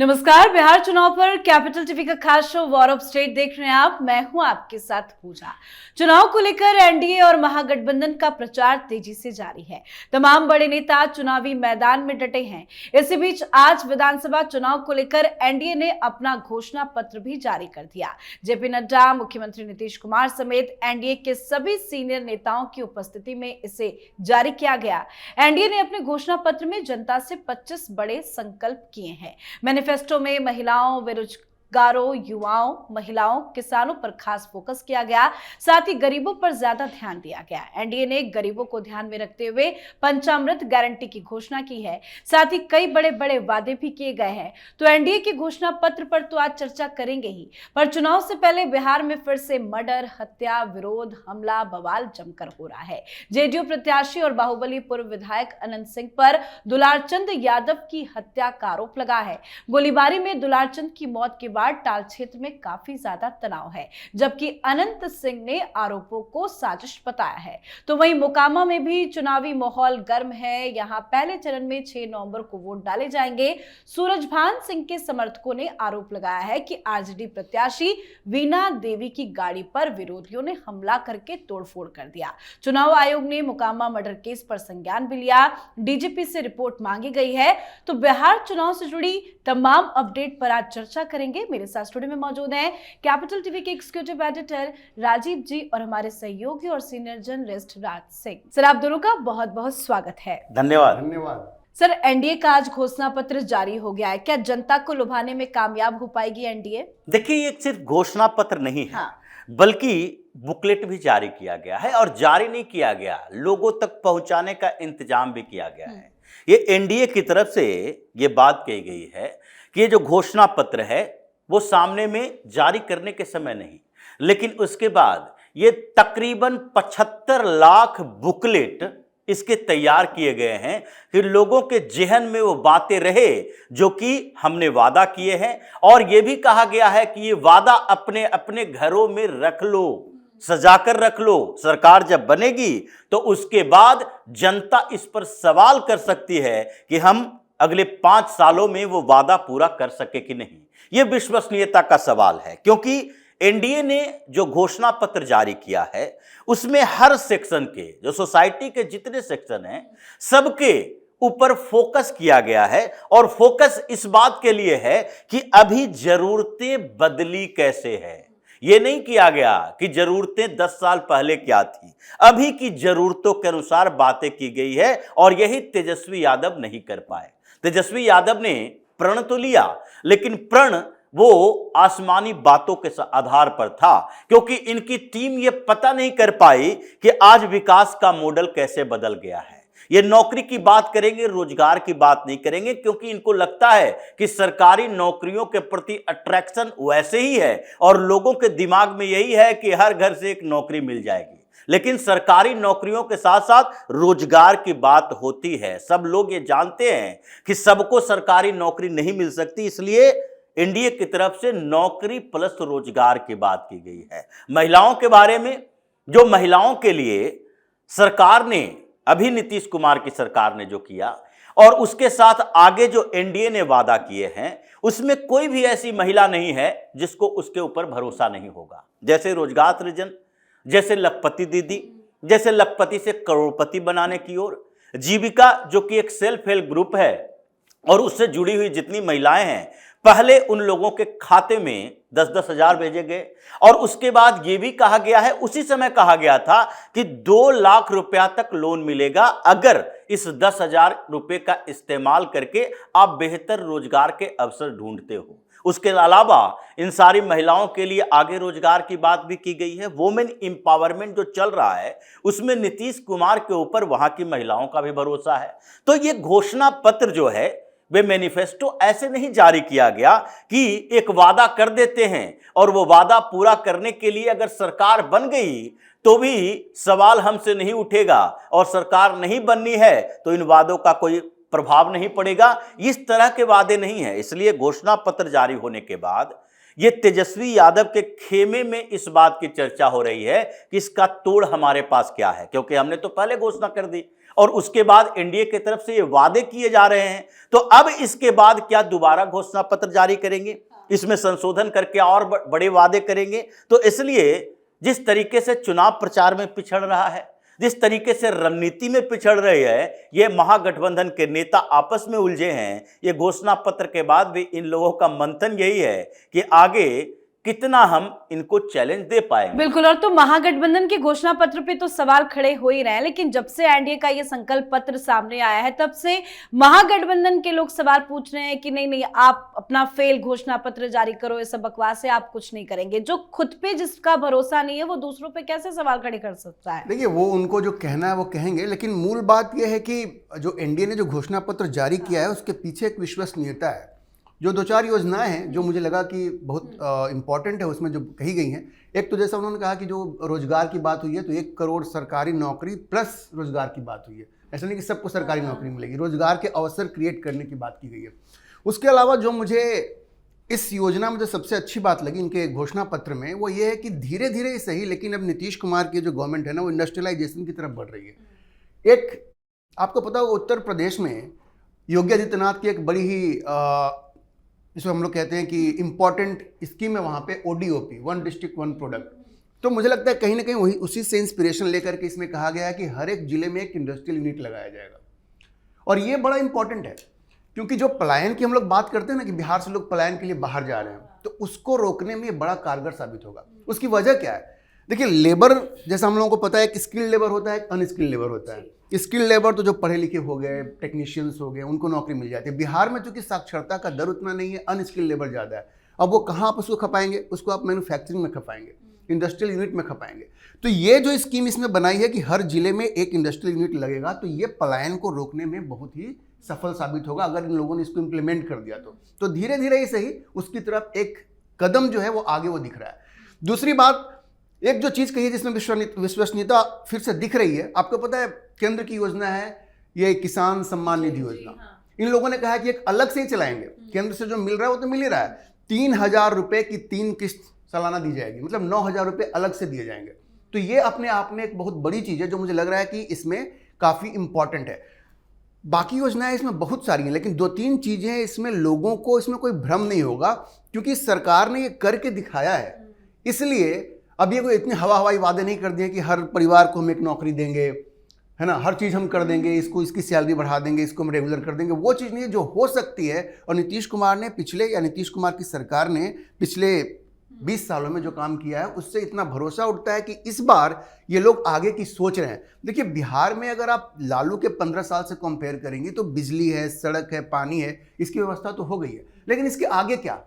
नमस्कार। बिहार चुनाव पर कैपिटल टीवी का खास शो वॉर ऑफ स्टेट देख रहे हैं आप। मैं हूं आपके साथ पूजा। चुनाव को लेकर एनडीए और महागठबंधन का प्रचार तेजी से जारी है। तमाम बड़े नेता चुनावी मैदान में डटे हैं। इसी बीच आज विधानसभा चुनाव को लेकर एनडीए ने अपना घोषणा पत्र भी जारी कर दिया। जेपी नड्डा, मुख्यमंत्री नीतीश कुमार समेत एनडीए के सभी सीनियर नेताओं की उपस्थिति में इसे जारी किया गया। एनडीए ने अपने घोषणा पत्र में जनता से 25 बड़े संकल्प किए हैं। मैनिफेस्टो में महिलाओं, बेरोजगारों, युवाओं, महिलाओं, किसानों पर खास फोकस किया गया। साथ ही गरीबों पर ज्यादा ध्यान दिया गया। एनडीए ने गरीबों को ध्यान में रखते हुए पंचामृत गारंटी की घोषणा की है। साथ ही कई बड़े बड़े वादे भी किए गए हैं। तो एनडीए के घोषणा पत्र पर तो आज चर्चा करेंगे ही, पर चुनाव से पहले बिहार में फिर से मर्डर, हत्या, विरोध, हमला, बवाल जमकर हो रहा है। जेडीयू प्रत्याशी और बाहुबली पूर्व विधायक अनंत सिंह पर दुलारचंद यादव की हत्या का आरोप लगा है। गोलीबारी में दुलारचंद की मौत के बाद टाल क्षेत्र में काफी ज्यादा तनाव है, जबकि अनंत सिंह ने आरोपों को साजिश बताया है। तो वहीं मोकामा में भी चुनावी माहौल गर्म है। यहां पहले चरण में 6 नवंबर को वोट डाले जाएंगे। सूरजभान सिंह के समर्थकों ने आरोप लगाया है कि आरजेडी प्रत्याशी वीणा देवी की गाड़ी पर विरोधियों ने हमला करके तोड़फोड़ कर दिया। चुनाव आयोग ने मोकामा मर्डर केस पर संज्ञान भी लिया। डीजीपी से रिपोर्ट मांगी गई है। तो बिहार चुनाव से जुड़ी तमाम अपडेट पर आज चर्चा करेंगे। मेरे साथ स्टूडियो में मौजूद हैं कैपिटल टीवी के एग्जीक्यूटिव एडिटर राजीव जी और हमारे सहयोगी और senior journalist Raj Singh. Sir, आप दोनों का बहुत बहुत स्वागत है। धन्यवाद। सर, एनडीए का आज घोषणा पत्र जारी हो गया है। क्या जनता को लुभाने में कामयाब हो पाएगी एनडीए? देखिए, ये सिर्फ घोषणा पत्र नहीं है, हाँ। बल्कि बुकलेट भी जारी किया गया है। और जारी नहीं किया गया, लोगों तक पहुंचाने का इंतजाम भी किया गया है। ये एनडीए की तरफ से ये बात कही गई है कि ये जो घोषणा पत्र है वो सामने में जारी करने के समय नहीं, लेकिन उसके बाद ये तकरीबन 75 लाख बुकलेट इसके तैयार किए गए हैं कि लोगों के जेहन में वो बातें रहे जो कि हमने वादा किए हैं। और ये भी कहा गया है कि ये वादा अपने अपने घरों में रख लो, सजाकर रख लो। सरकार जब बनेगी तो उसके बाद जनता इस पर सवाल कर सकती है कि हम अगले 5 सालों में वो वादा पूरा कर सके कि नहीं। ये विश्वसनीयता का सवाल है, क्योंकि एनडीए ने जो घोषणा पत्र जारी किया है उसमें हर सेक्शन के, जो सोसाइटी के जितने सेक्शन हैं, सबके ऊपर फोकस किया गया है। और फोकस इस बात के लिए है कि अभी जरूरतें बदली कैसे है। ये नहीं किया गया कि जरूरतें 10 साल पहले क्या थी। अभी की जरूरतों के अनुसार बातें की गई है, और यही तेजस्वी यादव नहीं कर पाए। तेजस्वी यादव ने प्रण तो लिया, लेकिन प्रण वो आसमानी बातों के आधार पर था, क्योंकि इनकी टीम ये पता नहीं कर पाई कि आज विकास का मॉडल कैसे बदल गया है। ये नौकरी की बात करेंगे, रोजगार की बात नहीं करेंगे, क्योंकि इनको लगता है कि सरकारी नौकरियों के प्रति अट्रैक्शन वैसे ही है और लोगों के दिमाग में यही है कि हर घर से एक नौकरी मिल जाएगी। लेकिन सरकारी नौकरियों के साथ साथ रोजगार की बात होती है। सब लोग ये जानते हैं कि सबको सरकारी नौकरी नहीं मिल सकती, इसलिए एनडीए की तरफ से नौकरी प्लस रोजगार की बात की गई है। महिलाओं के बारे में, जो महिलाओं के लिए सरकार ने, अभी नीतीश कुमार की सरकार ने जो किया, और उसके साथ आगे जो एनडीए ने वादा किए हैं, उसमें कोई भी ऐसी महिला नहीं है जिसको उसके ऊपर भरोसा नहीं होगा। जैसे रोजगार सृजन, जैसे लखपति दीदी, जैसे लखपति से करोड़पति बनाने की ओर, जीविका जो कि एक सेल्फ हेल्प ग्रुप है और उससे जुड़ी हुई जितनी महिलाएं हैं, पहले उन लोगों के खाते में 10-10 हजार भेजे गए। और उसके बाद ये भी कहा गया है, उसी समय कहा गया था कि 2 लाख रुपया तक लोन मिलेगा अगर इस 10,000 रुपये का इस्तेमाल करके आप बेहतर रोजगार के अवसर ढूंढते हो। उसके अलावा इन सारी महिलाओं के लिए आगे रोजगार की बात भी की गई है। वुमेन एम्पावरमेंट जो चल रहा है, उसमें नीतीश कुमार के ऊपर वहां की महिलाओं का भी भरोसा है। तो ये घोषणा पत्र जो है, वे मैनिफेस्टो ऐसे नहीं जारी किया गया कि एक वादा कर देते हैं और वो वादा पूरा करने के लिए अगर सरकार बन गई तो भी सवाल हमसे नहीं उठेगा, और सरकार नहीं बननी है तो इन वादों का कोई प्रभाव नहीं पड़ेगा। इस तरह के वादे नहीं है। इसलिए घोषणा पत्र जारी होने के बाद ये तेजस्वी यादव के खेमे में इस बात की चर्चा हो रही है कि इसका तोड़ हमारे पास क्या है, क्योंकि हमने तो पहले घोषणा कर दी और उसके बाद एनडीए की तरफ से ये वादे किए जा रहे हैं, तो अब इसके बाद क्या दोबारा घोषणा पत्र जारी करेंगे, इसमें संशोधन करके और बड़े वादे करेंगे? तो इसलिए जिस तरीके से चुनाव प्रचार में पिछड़ रहा है, जिस तरीके से रणनीति में पिछड़ रहे हैं, ये महागठबंधन के नेता आपस में उलझे हैं, ये घोषणा पत्र के बाद भी इन लोगों का मंथन यही है कि आगे कितना हम इनको चैलेंज दे पाएंगे। बिल्कुल। और तो महागठबंधन के घोषणा पत्र पे तो सवाल खड़े हो ही रहे हैं, लेकिन जब से एनडीए का ये संकल्प पत्र सामने आया है तब से महागठबंधन के लोग सवाल पूछ रहे हैं कि नहीं नहीं, आप अपना फेल घोषणा पत्र जारी करो, ये सब बकवास है, आप कुछ नहीं करेंगे। जो खुद पे जिसका भरोसा नहीं है वो दूसरों पे कैसे सवाल खड़े कर सकता है? देखिए, वो उनको जो कहना है वो कहेंगे, लेकिन मूल बात यह है कि जो एनडीए ने जो घोषणा पत्र जारी किया है उसके पीछे एक विश्वसनीयता है। जो 2-4 योजनाएं हैं जो मुझे लगा कि बहुत इंपॉर्टेंट है उसमें जो कही गई हैं, एक तो जैसा उन्होंने कहा कि जो रोजगार की बात हुई है तो 1 करोड़ सरकारी नौकरी प्लस रोजगार की बात हुई है। ऐसा नहीं कि सबको सरकारी नौकरी मिलेगी, रोजगार के अवसर क्रिएट करने की बात की गई है। उसके अलावा जो मुझे इस योजना में जो सबसे अच्छी बात लगी इनके घोषणा पत्र में, वो ये है कि धीरे धीरे ही सही, लेकिन अब नीतीश कुमार की जो गवर्नमेंट है ना, वो इंडस्ट्रियलाइजेशन की तरफ बढ़ रही है। एक आपको पता होगा उत्तर प्रदेश में योगी आदित्यनाथ की एक बड़ी ही जिसको हम लोग कहते हैं कि इम्पॉर्टेंट स्कीम है वहाँ पे, ODOP, 1 डिस्ट्रिक्ट 1 प्रोडक्ट। तो मुझे लगता है कहीं ना कहीं वही उसी से इंस्पिरेशन लेकर के इसमें कहा गया है कि हर एक जिले में एक इंडस्ट्रियल यूनिट लगाया जाएगा। और ये बड़ा इंपॉर्टेंट है क्योंकि जो पलायन की हम लोग बात करते हैं ना कि बिहार से लोग पलायन के लिए बाहर जा रहे हैं, तो उसको रोकने में ये बड़ा कारगर साबित होगा। उसकी वजह क्या है? देखिए, लेबर जैसा हम लोगों को पता है, एक स्किल्ड लेबर होता है, एक अनस्किल्ड लेबर होता है। स्किल्ड लेबर तो जो पढ़े लिखे हो गए, टेक्नीशियंस हो गए, उनको नौकरी मिल जाती है। बिहार में चूंकि साक्षरता का दर उतना नहीं है, अनस्किल्ड लेबर ज़्यादा है। अब वो कहाँ आप उसको खपाएंगे? उसको आप मैन्युफैक्चरिंग में खपाएंगे, इंडस्ट्रियल यूनिट में खपाएंगे। तो ये जो स्कीम इसमें बनाई है कि हर जिले में एक इंडस्ट्रियल यूनिट लगेगा, तो ये पलायन को रोकने में बहुत ही सफल साबित होगा अगर इन लोगों ने इसको इम्प्लीमेंट कर दिया तो धीरे धीरे ही सही उसकी तरफ एक कदम जो है वो आगे वो दिख रहा है। दूसरी बात, एक जो चीज़ कही है जिसमें विश्वसनीयता फिर से दिख रही है, आपको पता है केंद्र की योजना है ये किसान सम्मान निधि योजना। इन लोगों ने कहा कि एक अलग से ही चलाएंगे, केंद्र से जो मिल रहा है वो तो मिल ही रहा है। 3,000 रुपये की 3 किस्त सालाना दी जाएगी, मतलब 9,000 रुपये अलग से दिए जाएंगे। तो ये अपने आप में एक बहुत बड़ी चीज़ है जो मुझे लग रहा है कि इसमें काफ़ी इंपॉर्टेंट है। बाकी योजनाएं इसमें बहुत सारी हैं, लेकिन 2-3 चीज़ें इसमें लोगों को इसमें कोई भ्रम नहीं होगा क्योंकि सरकार ने ये करके दिखाया है। इसलिए अब ये कोई इतने हवाई वादे नहीं कर दिए कि हर परिवार को हम एक नौकरी देंगे, है ना, हर चीज़ हम कर देंगे, इसको इसकी सैलरी बढ़ा देंगे, इसको हम रेगुलर कर देंगे। वो चीज़ नहीं है जो हो सकती है। और नीतीश कुमार की सरकार ने पिछले 20 सालों में जो काम किया है उससे इतना भरोसा उठता है कि इस बार ये लोग आगे की सोच रहे हैं। देखिए, बिहार में अगर आप लालू के 15 साल से कंपेयर करेंगे तो बिजली है, सड़क है, पानी है, इसकी व्यवस्था तो हो गई है, लेकिन इसके आगे क्या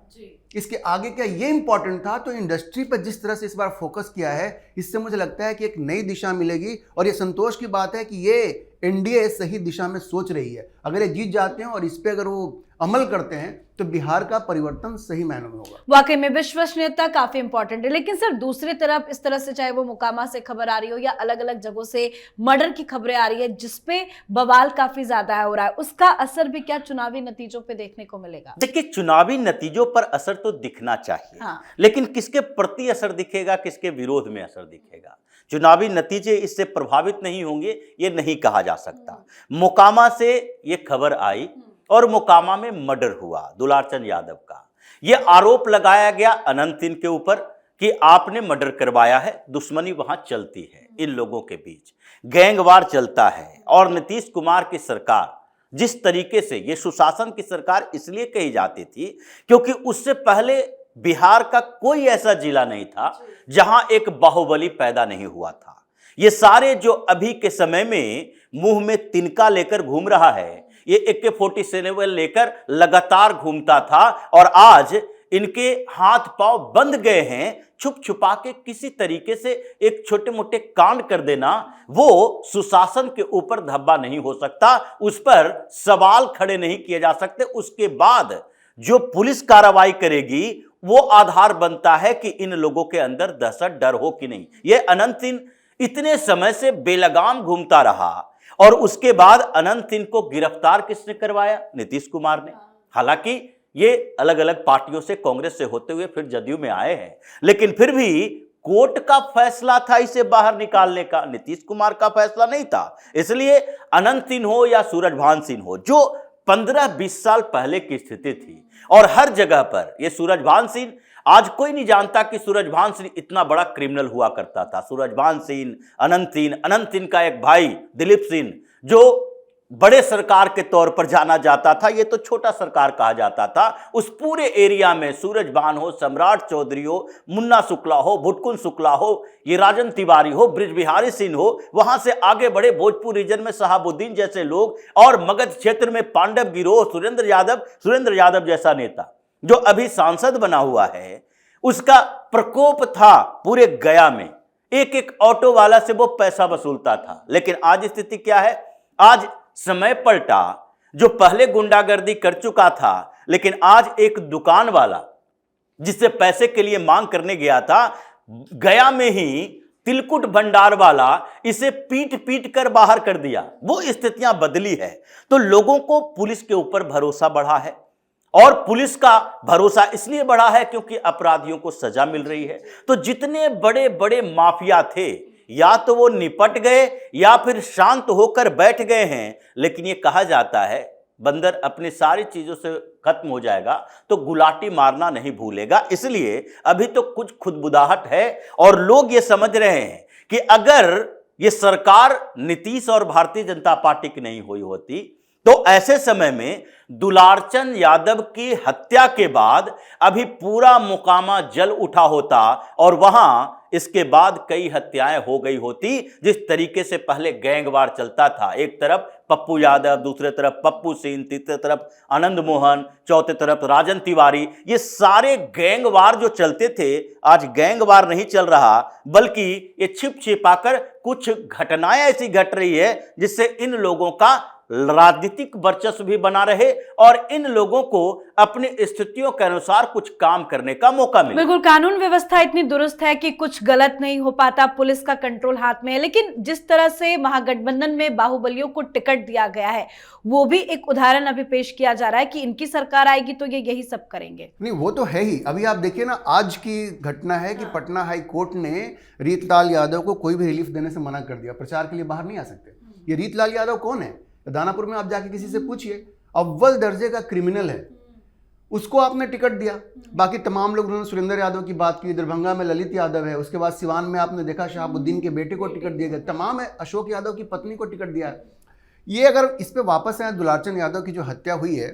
इसके आगे क्या ये इंपॉर्टेंट था। तो इंडस्ट्री पर जिस तरह से इस बार फोकस किया है, इससे मुझे लगता है कि एक नई दिशा मिलेगी। और ये संतोष की बात है कि ये एनडीए सही दिशा में सोच रही है। अगर ये जीत जाते हैं और इस पे अगर वो अमल करते हैं तो बिहार का परिवर्तन सही मायनों में होगा। वाकई में विश्वसनीयता काफी इंपॉर्टेंट है। लेकिन सर, दूसरी तरफ इस तरह से चाहे वो मोकामा से खबर आ रही हो या अलग अलग जगहों से मर्डर की खबरें आ रही है जिसपे बवाल काफी ज्यादा हो रहा है, उसका असर भी क्या चुनावी नतीजों पे देखने को मिलेगा? देखिए, चुनावी नतीजों पर असर तो दिखना चाहिए, हाँ। लेकिन किसके प्रति असर दिखेगा, किसके विरोध में असर दिखेगा, चुनावी नतीजे इससे प्रभावित नहीं होंगे ये नहीं कहा जा सकता। मोकामा से ये खबर आई और मोकामा में मर्डर हुआ दुलारचंद यादव का। ये आरोप लगाया गया अनंत सिंह के ऊपर कि आपने मर्डर करवाया है। दुश्मनी वहां चलती है, इन लोगों के बीच गैंगवार चलता है। और नीतीश कुमार की सरकार जिस तरीके से, ये सुशासन की सरकार इसलिए कही जाती थी क्योंकि उससे पहले बिहार का कोई ऐसा जिला नहीं था जहां एक बाहुबली पैदा नहीं हुआ था। ये सारे जो अभी के समय में मुंह में तिनका लेकर घूम रहा है, ये AK-47 लेकर लगातार घूमता था और आज इनके हाथ पांव बंध गए हैं। छुप छुपा के किसी तरीके से एक छोटे मोटे कांड कर देना, वो सुशासन के ऊपर धब्बा नहीं हो सकता, उस पर सवाल खड़े नहीं किए जा सकते। उसके बाद जो पुलिस कार्रवाई करेगी वो आधार बनता है कि इन लोगों के अंदर दहशत डर हो कि नहीं। ये अनंत सिंह इतने समय से बेलगाम घूमता रहा और उसके बाद अनंत सिंह को गिरफ्तार किसने करवाया? नीतीश कुमार ने। हालांकि ये अलग अलग पार्टियों से, कांग्रेस से होते हुए फिर जदयू में आए हैं, लेकिन फिर भी कोर्ट का फैसला था इसे बाहर निकालने का, नीतीश कुमार का फैसला नहीं था। इसलिए अनंत सिंह हो या सूरजभान सिंह हो, जो 15-20 साल पहले की स्थिति थी, और हर जगह पर ये सूरजभान सिंह, आज कोई नहीं जानता कि सूरजभान सिंह इतना बड़ा क्रिमिनल हुआ करता था। सूरजभान सिंह, अनंत सिंह का एक भाई दिलीप सिंह, जो बड़े सरकार के तौर पर जाना जाता था, ये तो छोटा सरकार कहा जाता था। उस पूरे एरिया में सूरजभान हो, सम्राट चौधरी हो, मुन्ना शुक्ला हो, भुटकुन शुक्ला हो, ये राजन तिवारी हो, ब्रिजबिहारी सिंह हो, वहां से आगे बढ़े भोजपुर रीजन में शहाबुद्दीन जैसे लोग, और मगध क्षेत्र में पांडव गिरोह, सुरेंद्र यादव जैसा नेता जो अभी सांसद बना हुआ है, उसका प्रकोप था पूरे गया में। एक एक ऑटो वाला से वो पैसा वसूलता था। लेकिन आज स्थिति क्या है? आज समय पलटा। जो पहले गुंडागर्दी कर चुका था, लेकिन आज एक दुकान वाला जिससे पैसे के लिए मांग करने गया था, गया में ही तिलकुट भंडार वाला इसे पीट पीट कर बाहर कर दिया। वो स्थितियां बदली है। तो लोगों को पुलिस के ऊपर भरोसा बढ़ा है, और पुलिस का भरोसा इसलिए बढ़ा है क्योंकि अपराधियों को सजा मिल रही है। तो जितने बड़े बड़े माफिया थे, या तो वो निपट गए या फिर शांत होकर बैठ गए हैं। लेकिन ये कहा जाता है, बंदर अपनी सारी चीजों से खत्म हो जाएगा तो गुलाटी मारना नहीं भूलेगा। इसलिए अभी तो कुछ खुदबुदाहट है, और लोग ये समझ रहे हैं कि अगर ये सरकार नीतीश और भारतीय जनता पार्टी की नहीं हुई होती, तो ऐसे समय में दुलारचंद यादव की हत्या के बाद अभी पूरा मोकामा जल उठा होता, और वहां इसके बाद कई हत्याएं हो गई होती। जिस तरीके से पहले गैंगवार चलता था, एक तरफ पप्पू यादव, दूसरे तरफ पप्पू सिंह, तीसरे तरफ आनंद मोहन, चौथे तरफ राजन तिवारी, ये सारे गैंगवार जो चलते थे, आज गैंगवार नहीं चल रहा, बल्कि ये छिप छिपाकर कुछ घटनाएं ऐसी घट रही है जिससे इन लोगों का राजनीतिक वर्चस्व भी बना रहे, और इन लोगों को अपनी स्थितियों के अनुसार कुछ काम करने का मौका मिले। बिल्कुल, कानून व्यवस्था इतनी दुरुस्त है कि कुछ गलत नहीं हो पाता, पुलिस का कंट्रोल हाथ में है। लेकिन जिस तरह से महागठबंधन में बाहुबलियों को टिकट दिया गया है, वो भी एक उदाहरण अभी पेश किया जा रहा है कि इनकी सरकार आएगी तो ये यही सब करेंगे। नहीं, वो तो है ही। अभी आप देखिए ना, आज की घटना है कि पटना हाई कोर्ट ने रीतलाल यादव को कोई भी रिलीफ देने से मना कर दिया। प्रचार के लिए बाहर नहीं आ सकते। ये रीतलाल यादव कौन है? दानापुर में आप जाके किसी से पूछिए, अव्वल दर्जे का क्रिमिनल है, उसको आपने टिकट दिया। बाकी तमाम लोग, उन्होंने सुरेंद्र यादव की बात की, दरभंगा में ललित यादव है, उसके बाद सिवान में आपने देखा शहाबुद्दीन के बेटे को टिकट दिया गया, तमाम है, अशोक यादव की पत्नी को टिकट दिया है। ये अगर इस पे वापस आए, दुलारचंद यादव की जो हत्या हुई है,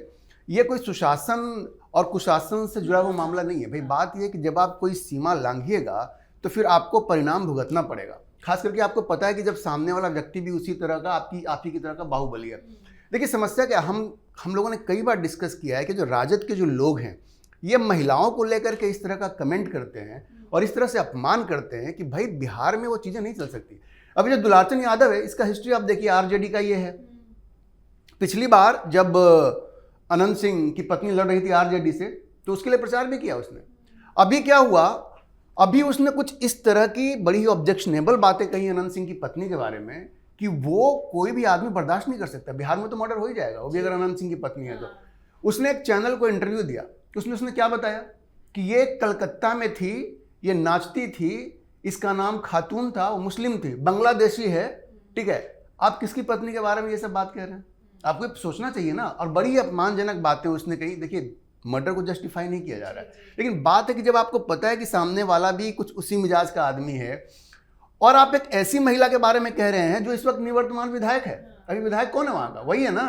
ये कोई सुशासन और कुशासन से जुड़ा हुआ मामला नहीं है भाई। बात यह कि जब आप कोई सीमा लांघिएगा तो फिर आपको परिणाम भुगतना पड़ेगा। खास करके आपको पता है कि जब सामने वाला व्यक्ति भी उसी तरह का, आप ही की तरह का बाहुबली है। देखिए, समस्या क्या, हम लोगों ने कई बार डिस्कस किया है कि जो राजद के जो लोग हैं, ये महिलाओं को लेकर के इस तरह का कमेंट करते हैं और इस तरह से अपमान करते हैं कि भाई बिहार में वो चीज़ें नहीं चल सकती। अभी जो दुलारचंद यादव है, इसका हिस्ट्री आप देखिए, आरजेडी का ये है। पिछली बार जब अनंत सिंह की पत्नी लड़ रही थी आरजेडी से, तो उसके लिए प्रचार भी किया उसने। अभी क्या हुआ, अभी उसने कुछ इस तरह की बड़ी ऑब्जेक्शनेबल बातें कही अनंत सिंह की पत्नी के बारे में कि वो कोई भी आदमी बर्दाश्त नहीं कर सकता। बिहार में तो मर्डर हो ही जाएगा, वो भी अगर अनंत सिंह की पत्नी है तो। उसने एक चैनल को इंटरव्यू दिया, उसने क्या बताया कि ये कलकत्ता में थी, ये नाचती थी, इसका नाम खातून था, वो मुस्लिम थी, बांग्लादेशी है, ठीक है। आप किसकी पत्नी के बारे में ये सब बात कह रहे हैं? आपको सोचना चाहिए ना। और बड़ी अपमानजनक बातें उसने कही। देखिए, मर्डर को जस्टिफाई नहीं किया जा रहा है, लेकिन बात है कि जब आपको पता है कि सामने वाला भी कुछ उसी मिजाज का आदमी है, और आप एक ऐसी महिला के बारे में कह रहे हैं जो इस वक्त निवर्तमान विधायक है। अभी विधायक कौन है वहां का? वही है ना,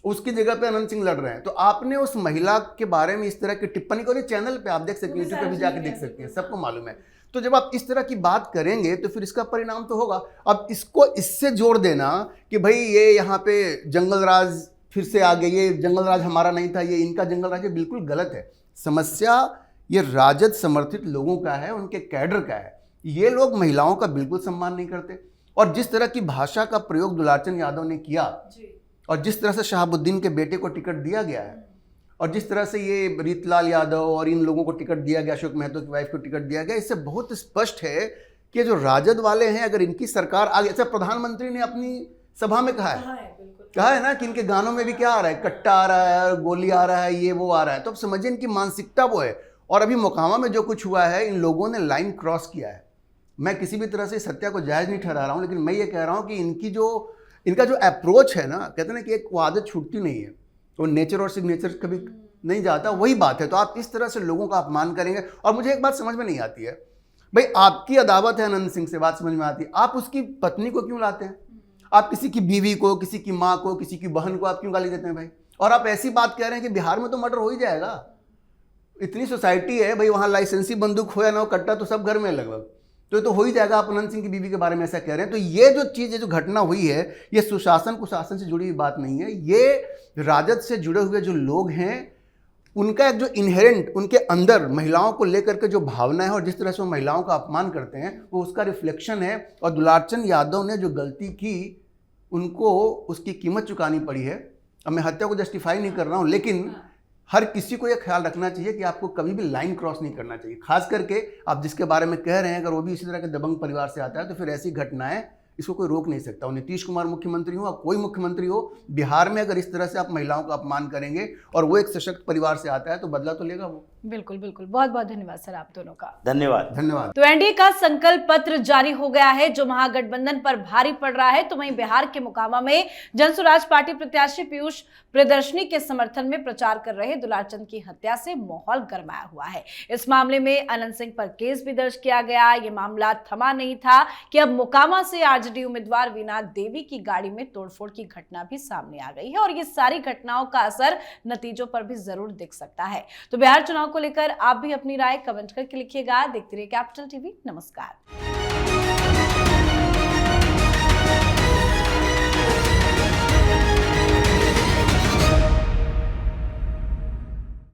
उसकी जगह पे अनंत सिंह लड़ रहे हैं। तो आपने उस महिला के बारे में इस तरह की टिप्पणी करी। चैनल पे आप देख सकते हैं, यूट्यूब पे भी जाके देख सकते हैं, सबको मालूम है। तो जब आप इस तरह की बात करेंगे तो फिर इसका परिणाम तो होगा। अब इसको इससे जोड़ देना कि भाई ये यहाँ पे जंगल राज फिर से आ गए, ये जंगल राज हमारा नहीं था, ये इनका जंगल राज है, बिल्कुल गलत है। समस्या ये राजद समर्थित लोगों का है, उनके कैडर का है। ये लोग महिलाओं का बिल्कुल सम्मान नहीं करते, और जिस तरह की भाषा का प्रयोग दुलारचंद यादव ने किया, और जिस तरह से शहाबुद्दीन के बेटे को टिकट दिया गया है, और जिस तरह से ये रीतलाल यादव और इन लोगों को टिकट दिया गया, अशोक महतो की वाइफ को टिकट दिया गया, इससे बहुत स्पष्ट है कि जो राजद वाले हैं, अगर इनकी सरकार आगे, अच्छा प्रधानमंत्री ने अपनी सभा में कहा है ना कि इनके गानों में भी क्या आ रहा है, कट्टा आ रहा है, गोली आ रहा है, ये वो आ रहा है। तो अब समझिए इनकी मानसिकता वो है। और अभी मोकामा में जो कुछ हुआ है, इन लोगों ने लाइन क्रॉस किया है। मैं किसी भी तरह से इस हत्या को जायज़ नहीं ठहरा रहा हूँ, लेकिन मैं ये कह रहा हूँ कि इनका जो अप्रोच है ना, कहते हैं ना कि एक वो आदत छूटती नहीं है, तो नेचर और सिग्नेचर कभी नहीं जाता, वही बात है। तो आप इस तरह से लोगों का अपमान करेंगे। और मुझे एक बात समझ में नहीं आती है, भाई आपकी अदावत है अनंत सिंह से, बात समझ में आती है, आप उसकी पत्नी को क्यों लाते हैं? आप किसी की बीवी को, किसी की माँ को, किसी की बहन को आप क्यों गाली देते हैं भाई? और आप ऐसी बात कह रहे हैं कि बिहार में तो मर्डर हो ही जाएगा, इतनी सोसाइटी है भाई, वहाँ लाइसेंसी बंदूक हो या ना हो, कट्टा तो सब घर में लगभग, तो ये तो हो ही जाएगा। आप अनंत सिंह की बीवी के बारे में ऐसा कह रहे हैं। तो ये जो चीज़ है, जो घटना हुई है, ये सुशासन कुशासन से जुड़ी हुई बात नहीं है, ये राजद से जुड़े हुए जो लोग हैं उनका एक जो इनहेरेंट उनके अंदर महिलाओं को लेकर के जो भावना है और जिस तरह से वो महिलाओं का अपमान करते हैं, वो उसका रिफ्लेक्शन है। और दुलारचंद यादव ने जो गलती की, उनको उसकी कीमत चुकानी पड़ी है। अब मैं हत्या को जस्टिफाई नहीं कर रहा हूँ, लेकिन हर किसी को यह ख्याल रखना चाहिए कि आपको कभी भी लाइन क्रॉस नहीं करना चाहिए। खास करके आप जिसके बारे में कह रहे हैं, अगर वो भी इसी तरह के दबंग परिवार से आता है, तो फिर ऐसी घटनाएं, इसको कोई रोक नहीं सकता। वो नीतीश कुमार मुख्यमंत्री हो, कोई मुख्यमंत्री हो, बिहार में अगर इस तरह से आप महिलाओं का अपमान करेंगे और वो एक सशक्त परिवार से आता है, तो बदला तो लेगा वो। बिल्कुल बिल्कुल, बहुत बहुत धन्यवाद सर आप दोनों का। धन्यवाद। धन्यवाद। तो एनडीए का संकल्प पत्र जारी हो गया है, जो महागठबंधन पर भारी पड़ रहा है। तो वहीं बिहार के मोकामा में जनसुराज पार्टी प्रत्याशी पीयूष प्रियदर्शनी के समर्थन में प्रचार कर रहे दुलारचंद की हत्या से माहौल गरमाया हुआ है। इस मामले में अनंत सिंह पर केस भी दर्ज किया गया। ये मामला थमा नहीं था कि अब मोकामा से आरजेडी उम्मीदवार वीणा देवी की गाड़ी में तोड़फोड़ की घटना भी सामने आ गई है और ये सारी घटनाओं का असर नतीजों पर भी जरूर दिख सकता है। तो बिहार चुनाव को लेकर आप भी अपनी राय कमेंट करके लिखिएगा। देखते रहिए कैपिटल टीवी। नमस्कार।